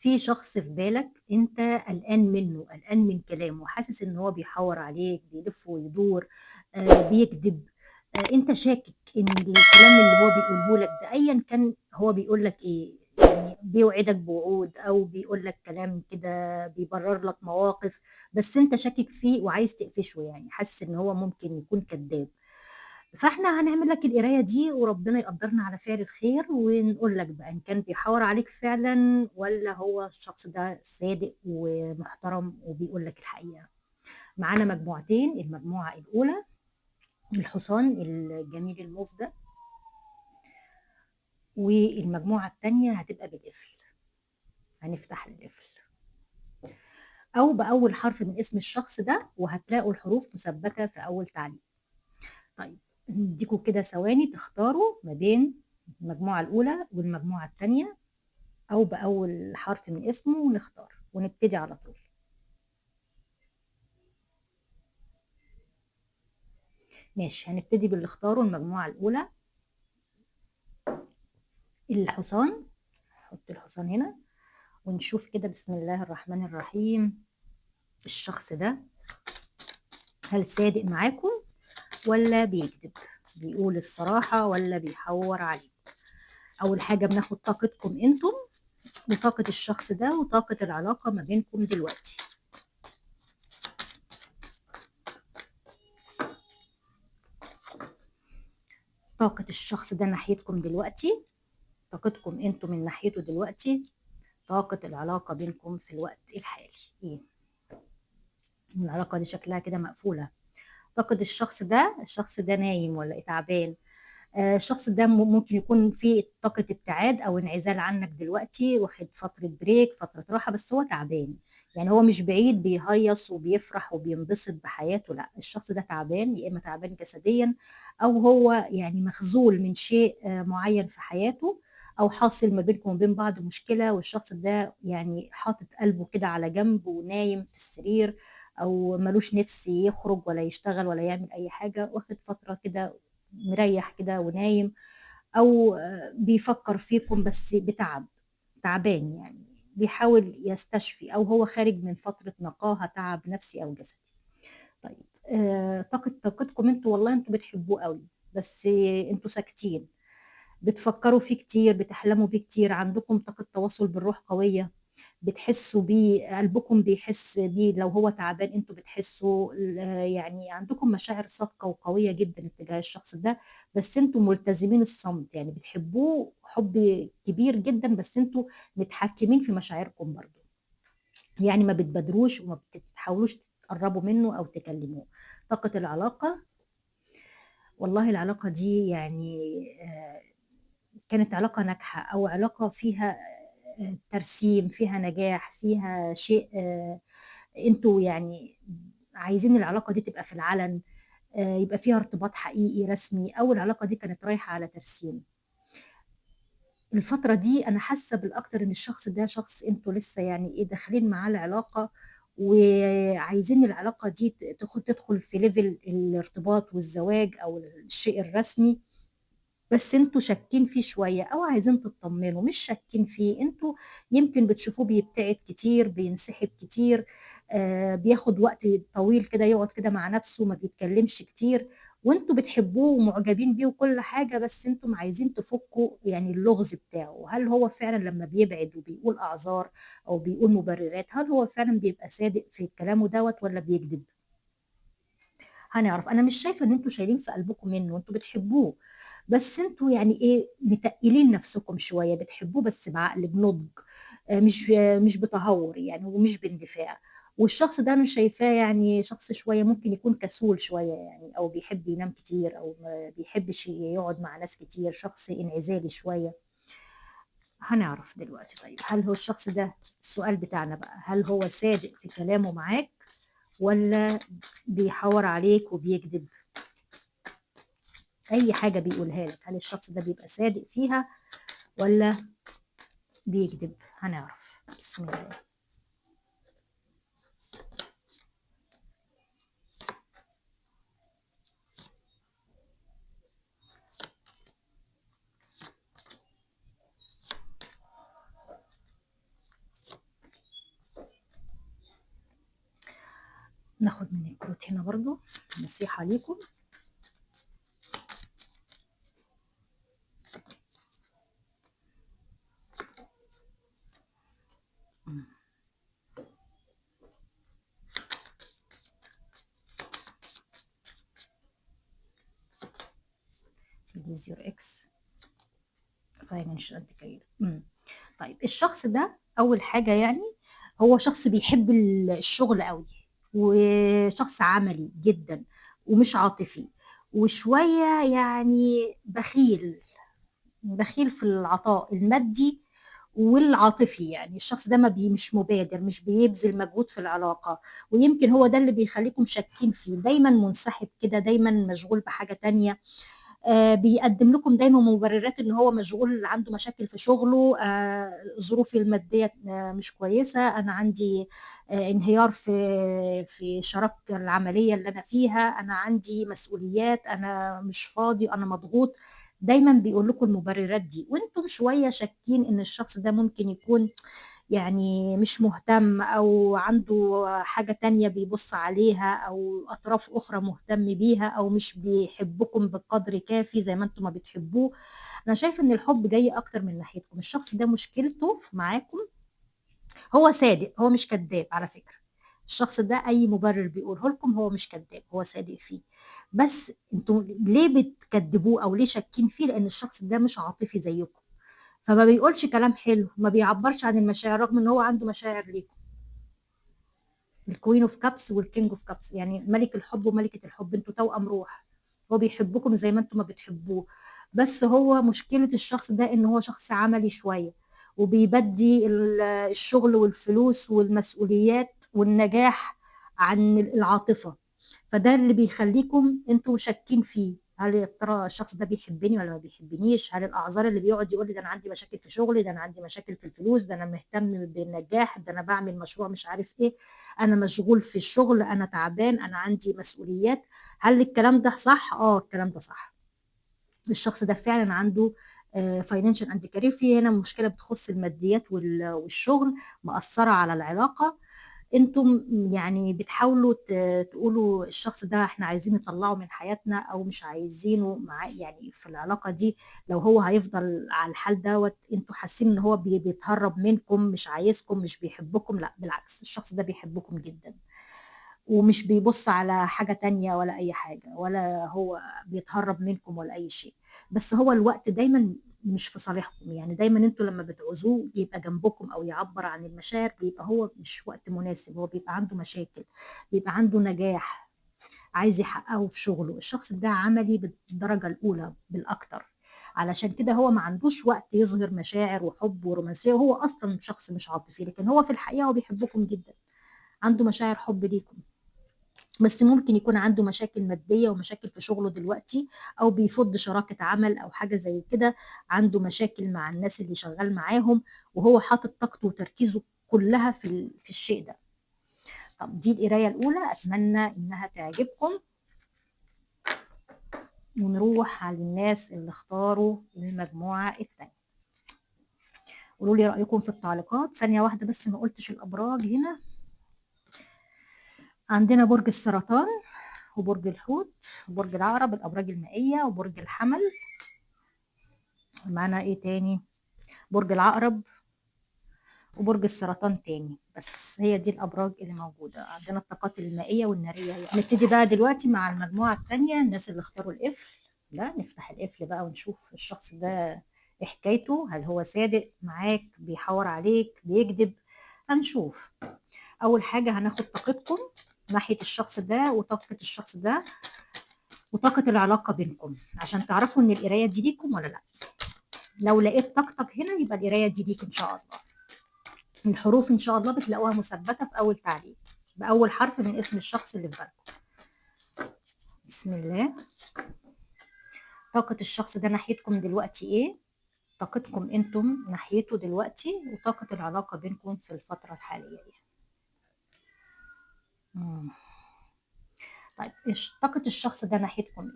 في شخص في بالك انت قلقان منه، قلقان من كلامه، حاسس ان هو بيحور عليك، بيلف ويدور، بيكذب. انت شاكك ان الكلام اللي هو بيقوله لك ده ايا كان هو بيقول لك ايه، يعني بيوعدك بوعود او بيقول لك كلام كده بيبرر لك مواقف، بس انت شاكك فيه وعايز تقفشه، يعني حاسس ان هو ممكن يكون كذاب. فاحنا هنعمل لك القرايه دي وربنا يقدرنا على فعل الخير، ونقول لك بقى ان كان بيحاور عليك فعلا ولا هو الشخص ده صادق ومحترم وبيقول لك الحقيقه. معانا مجموعتين، المجموعه الاولى الحصان الجميل الموف ده، والمجموعه الثانيه هتبقى بالقفل. هنفتح القفل او باول حرف من اسم الشخص ده، وهتلاقوا الحروف مثبته في اول تعليق. طيب، نديكوا كده ثواني تختاروا ما بين المجموعه الاولى والمجموعه الثانيه، او باول حرف من اسمه، ونختار ونبتدي على طول. ماشي، هنبتدي باللي اختاره المجموعة الأولى، الحصان. نحط الحصان هنا ونشوف كده، بسم الله الرحمن الرحيم. الشخص ده هل صادق معاكم ولا بيكذب؟ بيقول الصراحة ولا بيحور عليكم؟ أول حاجة بناخد طاقتكم انتم وطاقة الشخص ده وطاقة العلاقة ما بينكم دلوقتي. طاقة الشخص ده ناحيتكم دلوقتي، طاقتكم انتم من ناحيته دلوقتي، طاقة العلاقة بينكم في الوقت الحالي ايه؟ العلاقة دي شكلها كده مقفولة. طاقة الشخص ده نايم ولا إيه، تعبان؟ الشخص ده ممكن يكون في طاقة ابتعاد أو انعزال عنك دلوقتي، واخد فترة بريك، فترة راحة، بس هو تعبان. يعني هو مش بعيد بيهيص وبيفرح وبينبسط بحياته، لا، الشخص ده تعبان، يا إما تعبان جسديا أو هو يعني مخذول من شيء معين في حياته، أو حاصل ما بينكم وبين بعض مشكلة، والشخص ده يعني حاطط قلبه كده على جنب ونايم في السرير، أو ملوش نفس يخرج ولا يشتغل ولا يعمل أي حاجة، واخد فترة كده مريح كده ونايم، او بيفكر فيكم بس بتعب، تعبان يعني، بيحاول يستشفي، او هو خارج من فترة نقاهة، تعب نفسي او جسدي. طيب، طاقتكم انتوا، والله انتوا بتحبوه قوي، بس انتوا ساكتين، بتفكروا فيه كتير، بتحلموا بيه كتير، عندكم طاقة تواصل بالروح قوية، بتحسوا بيه، قلبكم بيحس بيه، لو هو تعبان انتوا بتحسوا، يعني عندكم مشاعر صادقة وقوية جدا اتجاه الشخص ده، بس انتوا ملتزمين الصمت، يعني بتحبوه حب كبير جدا، بس انتوا متحكمين في مشاعركم برضو، يعني ما بتبادروش وما بتحاولوش تقربوا منه او تكلموه. طاقة العلاقة، والله العلاقة دي يعني كانت علاقة ناجحة أو علاقة فيها ترسيم، فيها نجاح، فيها شيء انتوا يعني عايزين العلاقة دي تبقى في العلن، يبقى فيها ارتباط حقيقي رسمي، أو العلاقة دي كانت رايحة على ترسيم. الفترة دي أنا حاسة بالأكتر إن الشخص ده شخص انتوا لسه يعني إيه داخلين معاه العلاقة، وعايزين العلاقة دي تدخل في ليفل الارتباط والزواج أو الشيء الرسمي، بس انتوا شاكين فيه شوية او عايزين تطمنوا، مش شاكين فيه انتوا، يمكن بتشوفوه بيبتعد كتير، بينسحب كتير، بياخد وقت طويل كده يقعد كده مع نفسه، ما بيتكلمش كتير، وانتوا بتحبوه ومعجبين بيه وكل حاجة، بس انتوا عايزين تفكوا يعني اللغز بتاعه، هل هو فعلا لما بيبعد وبيقول اعذار او بيقول مبررات، هل هو فعلا بيبقى صادق في كلامه دوت ولا بيكذب؟ هنعرف. انا مش شايفه ان انتوا شايلين في قلبكم منه، انتوا بتحبوه، بس انتوا يعني ايه متقلين نفسكم شويه، بتحبوه بس بعقل بنضج، مش بتهور يعني ومش باندفاع. والشخص ده انا شايفاه يعني شخص شويه ممكن يكون كسول شويه يعني، او بيحب ينام كتير، او ما بيحبش يقعد مع ناس كتير، شخص انعزالي شويه. هنعرف دلوقتي. طيب، هل هو الشخص ده، السؤال بتاعنا بقى، هل هو صادق في كلامه معاك ولا بيحور عليك وبيكذب؟ اي حاجه بيقولها لك، هل الشخص ده بيبقى صادق فيها ولا بيكذب؟ هنعرف، بسم الله. ناخد من الكروت هنا برضو نصيحة ليكم. Release your ex financial career. طيب الشخص ده اول حاجة يعني هو شخص بيحب الشغل قوي، وشخص عملي جدا ومش عاطفي، وشوية يعني بخيل في العطاء المادي والعاطفي. يعني الشخص ده ما مش مبادر، مش بيبذل مجهود في العلاقة، ويمكن هو ده اللي بيخليكم شاكين فيه. دايما منسحب كده، دايما مشغول بحاجة تانية. بيقدم لكم دايما مبررات ان هو مشغول، عنده مشاكل في شغله، ظروفي الماديه مش كويسه، انا عندي انهيار في الشراكه العمليه اللي انا فيها، انا عندي مسؤوليات، انا مش فاضي، انا مضغوط. دايما بيقول لكم المبررات دي، وانتم شويه شاكين ان الشخص ده ممكن يكون يعني مش مهتم، او عنده حاجة تانية بيبص عليها، او اطراف اخرى مهتم بيها، او مش بيحبكم بقدر كافي زي ما انتم ما بتحبوه. انا شايف ان الحب جاي اكتر من ناحيتكم. الشخص ده مشكلته معاكم هو صادق، هو مش كذاب على فكرة. الشخص ده اي مبرر بيقوله لكم هو مش كذاب، هو صادق فيه. بس انتوا ليه بتكذبوه او ليه شاكين فيه؟ لان الشخص ده مش عاطفي زيكم، فما بيقولش كلام حلو، ما بيعبرش عن المشاعر رغم ان هو عنده مشاعر ليكم. الكوين اوف كابس والكينج اوف كابس، يعني ملك الحب وملكة الحب، انتوا توأم روح. هو بيحبكم زي ما انتوا ما بتحبوه. بس هو مشكلة الشخص ده ان هو شخص عملي شوية، وبيبدي الشغل والفلوس والمسؤوليات والنجاح عن العاطفة. فده اللي بيخليكم انتوا شاكين فيه، هل يا ترى الشخص ده بيحبني ولا ما بيحبنيش؟ هل الاعذار اللي بيقعد يقول لي ده انا عندي مشاكل في شغلي، ده انا عندي مشاكل في الفلوس، ده انا مهتم بالنجاح، ده انا بعمل مشروع مش عارف ايه، انا مشغول في الشغل، انا تعبان، انا عندي مسؤوليات، هل الكلام ده صح؟ اه الكلام ده صح. الشخص ده فعلا عنده فاينانشال اند كارير. في هنا مشكله بتخص الماديات والشغل مأثره على العلاقه. انتم يعني بتحاولوا تقولوا الشخص ده احنا عايزين نطلعه من حياتنا او مش عايزينه مع يعني في العلاقة دي. لو هو هيفضل على الحال دوت، انتوا حاسين ان هو بيتهرب منكم، مش عايزكم، مش بيحبكم. لا بالعكس، الشخص ده بيحبكم جدا، ومش بيبص على حاجة تانية ولا أي حاجة، ولا هو بيتهرب منكم ولا أي شيء. بس هو الوقت دايما مش في صالحكم. يعني دايما انتوا لما بتعوزوه يبقى جنبكم او يعبر عن المشاعر، بيبقى هو مش وقت مناسب. هو بيبقى عنده مشاكل، بيبقى عنده نجاح عايز يحققه في شغله. الشخص ده عملي بالدرجة الأولى بالأكتر، علشان كده هو ما عندوش وقت يظهر مشاعر وحب ورومانسية، وهو أصلا شخص مش عاطفي، لكن هو في الحقيقة هو بيحبكم جدا، عنده مشاعر حب ليكم. بس ممكن يكون عنده مشاكل مادية ومشاكل في شغله دلوقتي، أو بيفض شراكة عمل أو حاجة زي كده، عنده مشاكل مع الناس اللي شغال معاهم، وهو حاطط طاقته وتركيزه كلها في الشيء ده. طب دي القراية الأولى، أتمنى إنها تعجبكم. ونروح على الناس اللي اختاروا المجموعة التانية. قولوا لي رأيكم في التعليقات. ثانية واحدة بس، ما قلتش الأبراج هنا. عندنا برج السرطان، وبرج الحوت، وبرج العقرب الأبراج المائية، وبرج الحمل. معانا ايه تاني؟ برج العقرب وبرج السرطان تاني. بس هي دي الابراج اللي موجوده عندنا، الطاقات المائيه والناريه. يعني نبتدي بقى دلوقتي مع المجموعه التانيه، الناس اللي اختاروا القفل ده. نفتح القفل بقى ونشوف الشخص ده ايه حكايته، هل هو صادق معاك، بيحور عليك، بيكذب؟ هنشوف. اول حاجه هناخد طاقتكم ناحيه الشخص ده، وطاقه الشخص ده، وطاقه العلاقه بينكم، عشان تعرفوا ان القرايه دي ليكم ولا لا. لو لقيت طاقتك هنا يبقى القرايه دي ليك ان شاء الله. الحروف ان شاء الله بتلاقوها مثبته في اول تعليق باول حرف من اسم الشخص اللي في بالكم. بسم الله. طاقه الشخص ده ناحيتكم دلوقتي ايه؟ طاقتكم انتم ناحيته دلوقتي، وطاقه العلاقه بينكم في الفتره الحاليه ايه؟ طيب طاقه الشخص ده ناحيتكم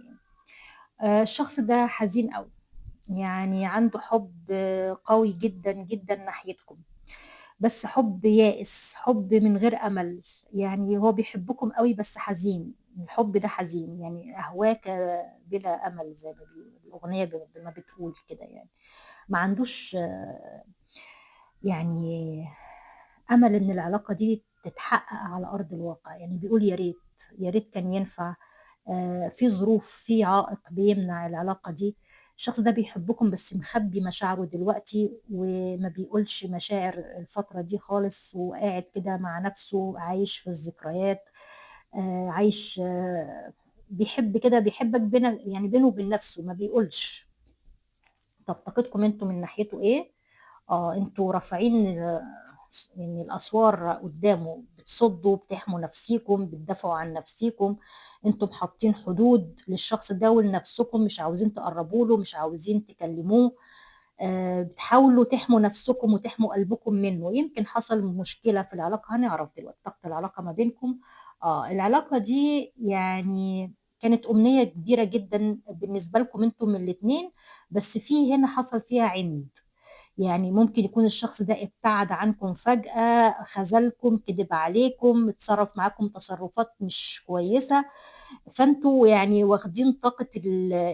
ايه؟ الشخص ده حزين قوي، يعني عنده حب قوي جدا جدا ناحيتكم. بس حب يائس، حب من غير امل. يعني هو بيحبكم قوي بس حزين، الحب ده حزين، يعني اهواك بلا امل زي ما الاغنيه ما بتقول كده يعني. ما عندوش يعني امل ان العلاقه دي تتحقق على ارض الواقع. يعني بيقول يا ريت، يا ريت كان ينفع. في ظروف، في عائق بيمنع العلاقه دي. الشخص ده بيحبكم بس مخبي مشاعره دلوقتي، وما بيقولش مشاعر الفتره دي خالص، وقاعد كده مع نفسه عايش في الذكريات. عايش بيحب كده، بيحبك بينه يعني بينه وبين نفسه، ما بيقولش. طب طاقتكم انتوا من ناحيته ايه؟ انتوا رافعين يعني الاسوار قدامه، بتصدوا، بتحموا نفسيكم، بتدافعوا عن نفسيكم. انتم حاطين حدود للشخص ده ولنفسكم، مش عاوزين تقربوا له، مش عاوزين تكلموه. بتحاولوا تحموا نفسكم وتحموا قلبكم منه. يمكن حصل مشكلة في العلاقة، هنعرف دلوقتي طاقة العلاقة ما بينكم. العلاقة دي يعني كانت أمنية كبيرة جدا بالنسبة لكم انتم الاتنين، بس في هنا حصل فيها عند. يعني ممكن يكون الشخص ده ابتعد عنكم فجأة، خذلكم، كذب عليكم، اتصرف معاكم تصرفات مش كويسة. فانتوا يعني واخدين طاقة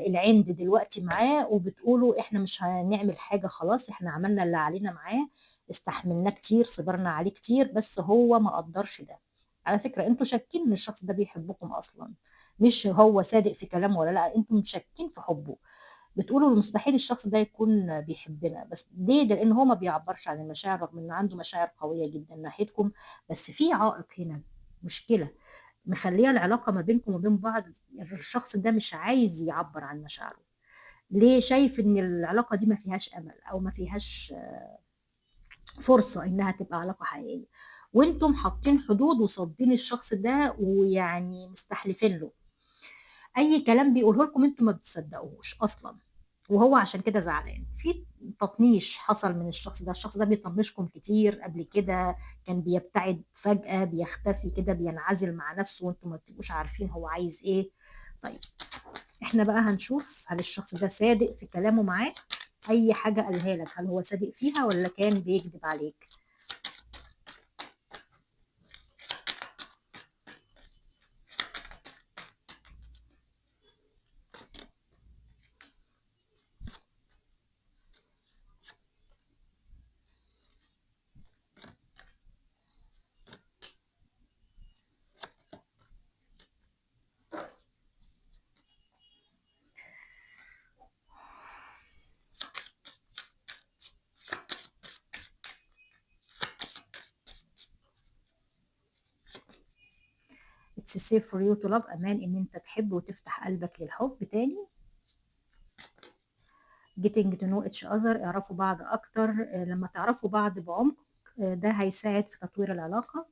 العند دلوقتي معاه، وبتقولوا احنا مش هنعمل حاجة، خلاص احنا عملنا اللي علينا معاه، استحملناه كتير، صبرنا عليه كتير، بس هو ما قدرش ده. على فكرة انتوا شاكين ان الشخص ده بيحبكم اصلا، مش هو صادق في كلامه ولا لا، انتوا شاكين في حبه. بتقولوا مستحيل الشخص ده يكون بيحبنا، بس ليه؟ ده لان هو ما بيعبرش عن المشاعر رغم انه عنده مشاعر قوية جدا ناحيتكم. بس في عائق هنا، مشكلة مخليه العلاقة ما بينكم وبين بعض. الشخص ده مش عايز يعبر عن مشاعره. ليه؟ شايف ان العلاقة دي ما فيهاش امل، او ما فيهاش فرصة انها تبقى علاقة حقيقية. وانتم حاطين حدود وصادين الشخص ده، ويعني مستحلفين له اي كلام بيقوله لكم انتم ما بتصدقوهوش اصلا. وهو عشان كده زعلان. في تطنيش حصل من الشخص ده، الشخص ده بيطنشكم كتير قبل كده، كان بيبتعد فجأة، بيختفي كده، بينعزل مع نفسه، وانتم ما بتبقوش عارفين هو عايز ايه. طيب احنا بقى هنشوف هل الشخص ده صادق في كلامه معاك. اي حاجة قالها لك هل هو صادق فيها ولا كان بيكذب عليك؟ It's safe for you to love. امان ان انت تحب وتفتح قلبك للحب تاني. getting to know each other، اعرفوا بعض اكتر. لما تعرفوا بعض بعمق ده هيساعد في تطوير العلاقة.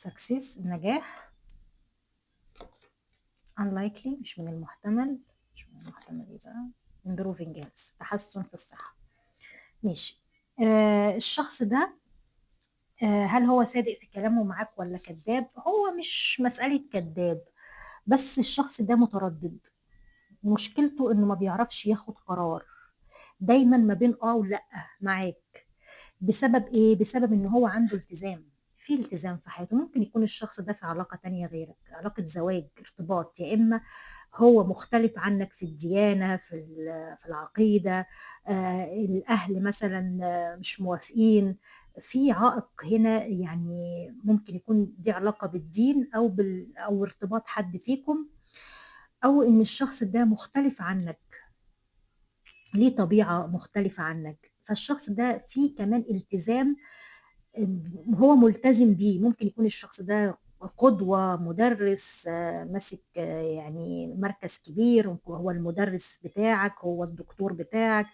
success، النجاح. unlikely، مش من المحتمل. مش من المحتمل ايه بقى؟ improving health، تحسن في الصحة. ماشي. الشخص ده هل هو صادق في كلامه معاك ولا كذاب؟ هو مش مسألة كذاب، بس الشخص ده متردد. مشكلته انه ما بيعرفش ياخد قرار، دايما ما بين ولا معاك. بسبب ايه؟ بسبب ان هو عنده التزام، في التزام في حياته. ممكن يكون الشخص ده في علاقة تانية غيرك، علاقة زواج، ارتباط، يا اما هو مختلف عنك في الديانة، في العقيدة. الاهل مثلا مش موافقين. في عائق هنا، يعني ممكن يكون دي علاقة بالدين او ارتباط حد فيكم، او ان الشخص ده مختلف عنك، ليه طبيعة مختلفة عنك. فالشخص ده فيه كمان التزام هو ملتزم بيه. ممكن يكون الشخص ده قدوة، مدرس ماسك يعني مركز كبير، هو المدرس بتاعك، هو الدكتور بتاعك،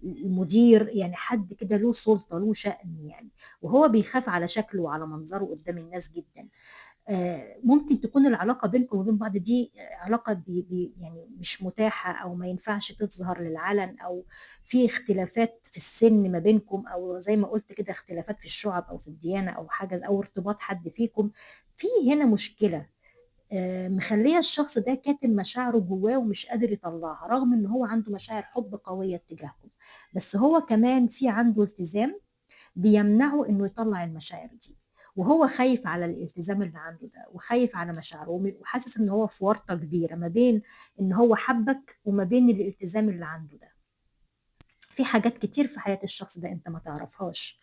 المدير، يعني حد كده له سلطة، له شأن يعني. وهو بيخاف على شكله وعلى منظره قدام الناس جدا. ممكن تكون العلاقة بينكم وبين بعض دي علاقة يعني مش متاحة أو ما ينفعش تظهر للعلن، أو في اختلافات في السن ما بينكم، أو زي ما قلت كده اختلافات في الشعب أو في الديانة أو حاجة، أو ارتباط حد فيكم. في هنا مشكلة مخلية الشخص ده كاتم مشاعره جواه ومش قادر يطلعها، رغم ان هو عنده مشاعر حب قوية تجاهكم، بس هو كمان في عنده التزام بيمنعه انه يطلع المشاعر دي، وهو خايف على الالتزام اللي عنده ده، وخايف على مشاعره، وحاسس ان هو في ورطة كبيرة ما بين ان هو حبك وما بين الالتزام اللي عنده ده. في حاجات كتير في حياة الشخص ده انت ما تعرفهاش.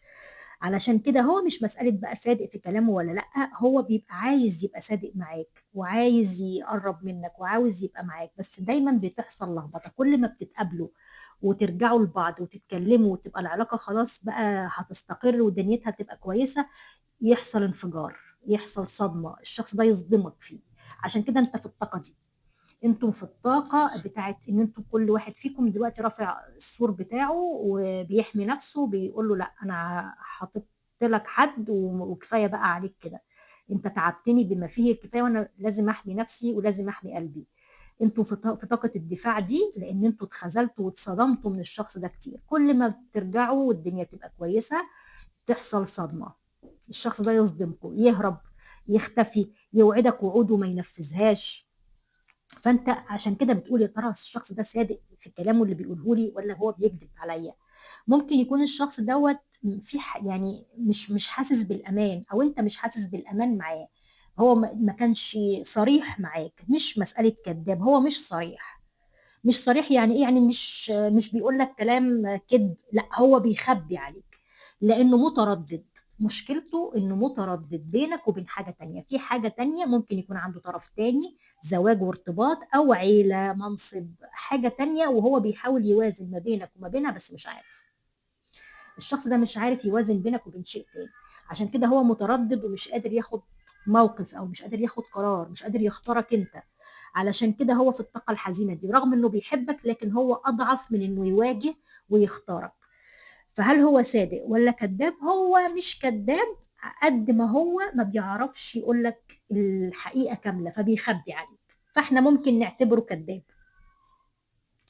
علشان كده هو مش مسألة بقى صادق في كلامه ولا لأ، هو بيبقى عايز يبقى صادق معاك وعايز يقرب منك وعاوز يبقى معاك، بس دايما بتحصل لخبطة كل ما بتتقابلوا وترجعوا لبعض وتتكلموا وتبقى العلاقة خلاص بقى هتستقر ودنيتها تبقى كويسة، يحصل انفجار، يحصل صدمة، الشخص ده يصدمك فيه. عشان كده انت في الطاقة دي، انتوا في الطاقة بتاعت ان انتوا كل واحد فيكم دلوقتي رافع السور بتاعه وبيحمي نفسه، بيقول له لا انا حاطط لك حد وكفاية بقى عليك كده، انت تعبتني بما فيه الكفاية وانا لازم احمي نفسي ولازم احمي قلبي. انتوا في طاقة الدفاع دي، لان انتوا اتخذلتوا واتصدمتوا من الشخص ده كتير، كل ما بترجعوا والدنيا تبقى كويسة تحصل صدمة، الشخص ده يصدمكم، يهرب، يختفي، يوعدك وعود وما ينفذهاش. فانت عشان كده بتقول يا ترى الشخص ده صادق في كلامه اللي بيقوله لي ولا هو بيكذب عليا. ممكن يكون الشخص دوت في يعني مش حاسس بالامان، او انت مش حاسس بالامان معاه، هو ما كانش صريح معاك، مش مسألة كذاب، هو مش صريح. مش صريح يعني ايه؟ يعني مش بيقول لك كلام كذب، لا هو بيخبي عليك لانه متردد. مشكلته انه متردد بينك وبين حاجة تانية، في حاجة تانية ممكن يكون عنده طرف تاني، زواج وارتباط او عيلة منصب حاجة تانية، وهو بيحاول يوازن ما بينك وما بينها بس مش عارف. الشخص ده مش عارف يوازن بينك وبين شيء تاني، عشان كده هو متردد ومش قادر ياخد موقف، او مش قادر ياخد قرار، مش قادر يختارك انت. علشان كده هو في الطاقة الحزينة دي، رغم انه بيحبك لكن هو اضعف من انه يواجه ويختارك. فهل هو صادق ولا كذاب؟ هو مش كذاب، قد ما هو ما بيعرفش يقول لك الحقيقة كاملة فبيخبي عليك، فاحنا ممكن نعتبره كذاب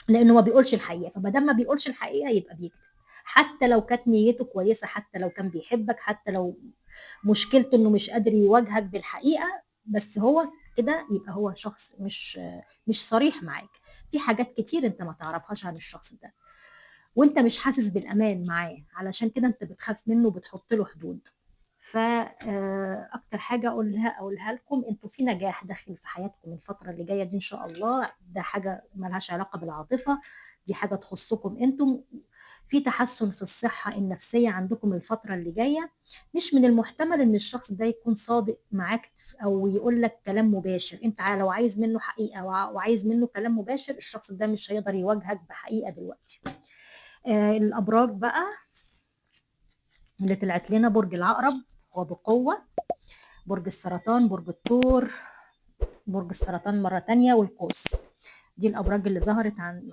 لانه ما بيقولش الحقيقه، فما دام ما بيقولش الحقيقه يبقى بيكذب. حتى لو كانت نيته كويسه، حتى لو كان بيحبك، حتى لو مشكلته انه مش قادر يواجهك بالحقيقه، بس هو كده يبقى هو شخص مش صريح معاك. في حاجات كتير انت ما تعرفهاش عن الشخص ده، وانت مش حاسس بالامان معاه، علشان كده انت بتخاف منه وبتحط له حدود. فاكتر حاجه اقولها لكم، انتوا في نجاح داخل في حياتكم الفتره اللي جايه دي ان شاء الله، ده حاجه ملهاش علاقه بالعاطفه، دي حاجه تخصكم انتم. في تحسن في الصحه النفسيه عندكم الفتره اللي جايه. مش من المحتمل ان الشخص ده يكون صادق معاك او يقول لك كلام مباشر، انت لو عايز منه حقيقه وعايز منه كلام مباشر، الشخص ده مش هيقدر يواجهك بحقيقه دلوقتي. الابراج بقى اللي طلعت لنا، برج العقرب وبقوه، برج السرطان، برج الثور، برج السرطان مرة تانية، والقوس. دي الأبراج اللي ظهرت عن